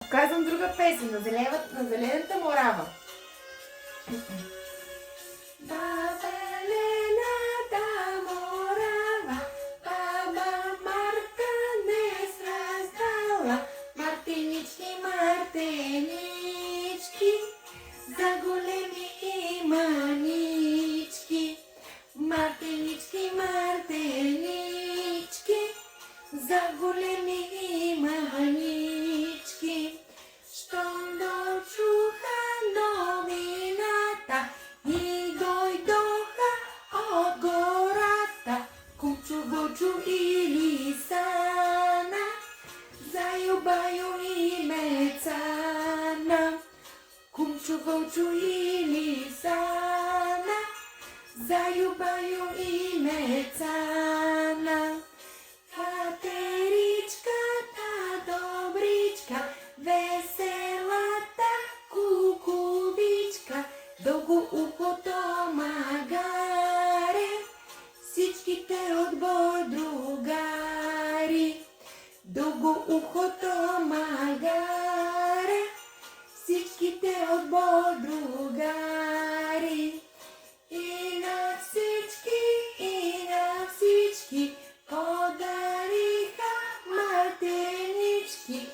Казвам друга песен на зелената морава. Бабелената морава, баба Марта не раздала. Мартинички, мартинички, за големи и манички. Мартинички, мартинички, за големи и манички. Щом дочуха новината и дойдоха от гората, Кумчо, Вълчо и Лисана, Зайо, Байо и Мецана. Кумчо, Вълчо и Лисана, Зайо, Байо и Мецана. Катеричката добричка, веселата кукувичка, дълго ухото магаре, всичките отбор другари. Дълго ухото магаре, всичките отбор другари. И на всички подариха мартенички,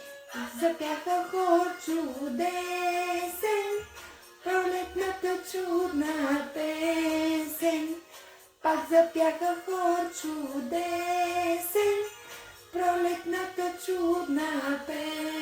запяха хор чудесен, пролетната чудна песен. Пак запяха хор чудесен, пролетната чудна песен.